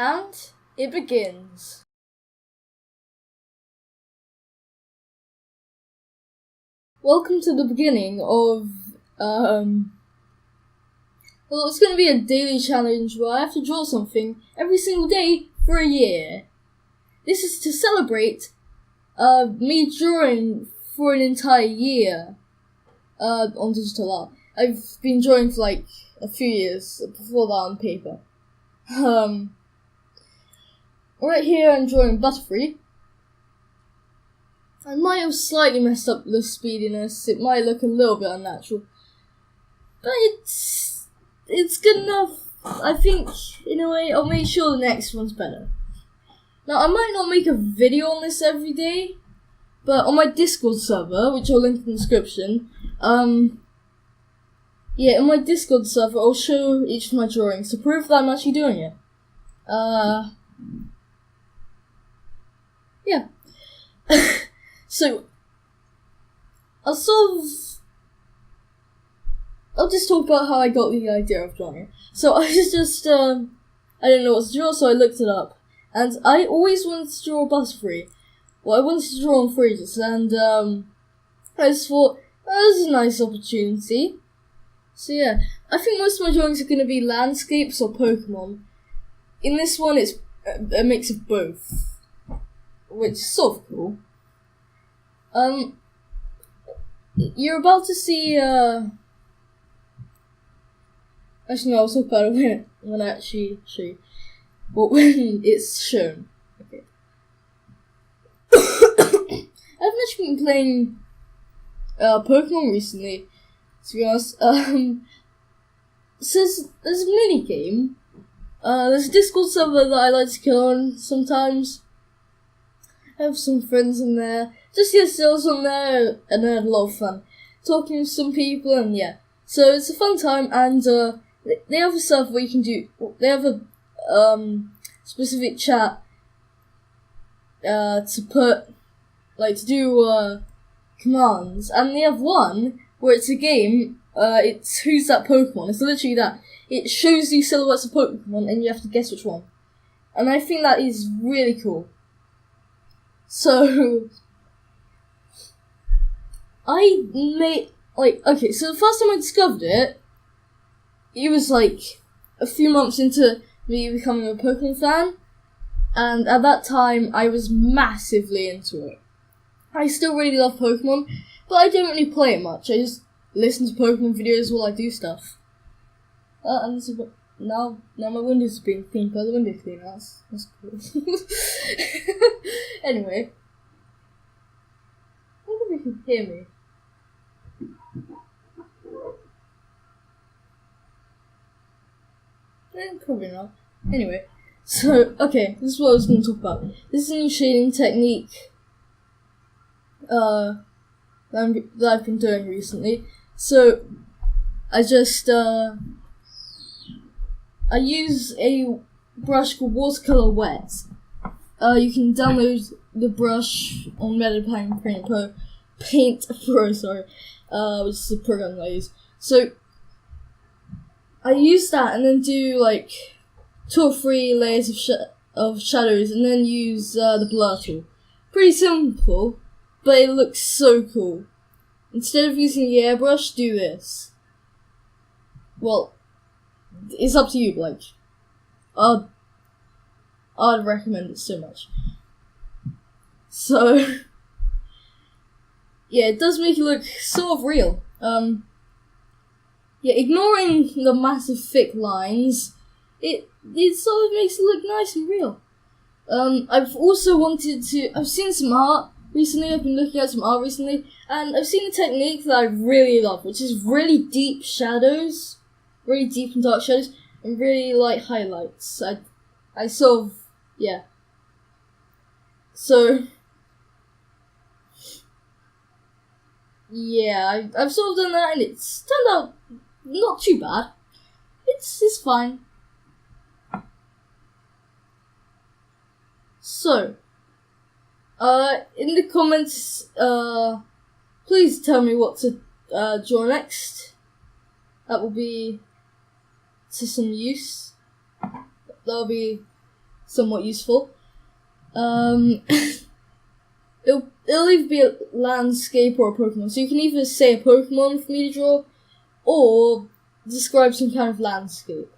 And it begins. Welcome to the beginning of, well, it's going to be a daily challenge where I have to draw something every single day for a year. This is to celebrate, me drawing for an entire year, on digital art. I've been drawing for like a few years, before that on paper. Right here I'm drawing Butterfree. I might have slightly messed up the speediness, it might look a little bit unnatural. But it's good enough. I think, in a way, I'll make sure the next one's better. Now, I might not make a video on this every day, but on my Discord server, which I'll link in the description, in my Discord server, I'll show each of my drawings to prove that I'm actually doing it. Yeah. So, I'll just talk about how I got the idea of drawing it. So, I was just, I didn't know what to draw, so I looked it up. And I always wanted to draw Butterfree. Well, I wanted to draw him for ages, and, I just thought, oh, this is a nice opportunity. So yeah, I think most of my drawings are going to be landscapes or Pokemon. In this one, it's a mix of both, which is sort of cool. You're about to see, actually no, I'll talk about it when I actually show you. Well, when it's shown. Okay. I haven't actually been playing, Pokemon recently, to be honest. So there's a mini game. There's a Discord server that I like to kill on sometimes. I have some friends in there. Just yesterday I was on there and I had a lot of fun talking with some people, and yeah. So it's a fun time, and they have a server where you can do. They have a specific chat to do commands, and they have one where it's a game. It's Who's That Pokemon? It's literally that. It shows you silhouettes of Pokemon, and you have to guess which one. And I think that is really cool. So, I made, okay, so the first time I discovered it, it was like a few months into me becoming a Pokemon fan, and at that time I was massively into it. I still really love Pokemon, but I don't really play it much. I just listen to Pokemon videos while I do stuff. And this is what, now my window's being cleaned by the window cleaner. That's cool. Anyway, I wonder if you can hear me. Probably not. Anyway, so okay, this is what I was going to talk about. This is a new shading technique that I've been doing recently. So I just I use a brush called Watercolor Wet. You can download the brush on Paint Pro, which is the program that I use. So I use that and then do like 2 or 3 layers of shadows, and then use the blur tool. Pretty simple, but it looks so cool. Instead of using the airbrush, do this. Well, it's up to you, like, I'd recommend it so much. So, yeah, it does make it look sort of real. Yeah, ignoring the massive thick lines, it sort of makes it look nice and real. I've seen some art recently, I've been looking at some art recently, and I've seen a technique that I really love, which is really deep shadows, really deep and dark shadows, and really light highlights. I sort of, yeah. So, yeah, I've sort of done that, and it's turned out not too bad. It's fine. So, in the comments, please tell me what to draw next. That will be to some use. That'll be somewhat useful. It'll either be a landscape or a Pokemon. So you can either say a Pokemon for me to draw, or describe some kind of landscape.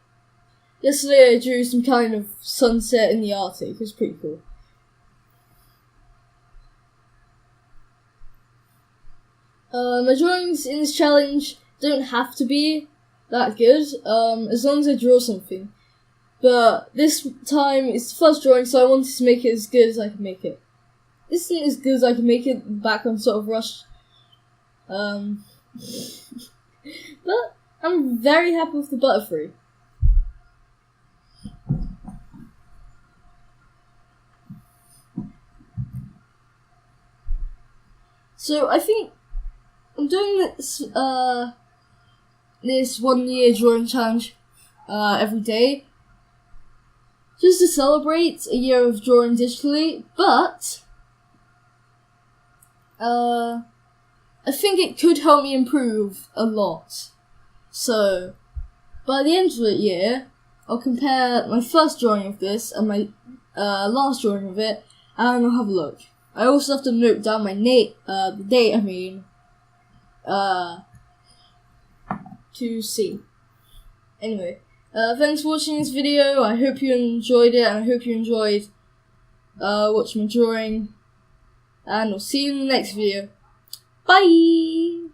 Yesterday I drew some kind of sunset in the Arctic. It was pretty cool. My drawings in this challenge don't have to be that good, as long as I draw something. But this time it's the first drawing, so I wanted to make it as good as I could make it. This isn't as good as I can make it, the background sort of rushed. But I'm very happy with the Butterfree. So I think I'm doing this 1 year drawing challenge every day, just to celebrate a year of drawing digitally, but I think it could help me improve a lot. So, by the end of the year, I'll compare my first drawing of this and my last drawing of it, and I'll have a look. I also have to note down my the date, to see. Anyway, thanks for watching this video. I hope you enjoyed it, and I hope you enjoyed watching my drawing. And I'll see you in the next video. Bye!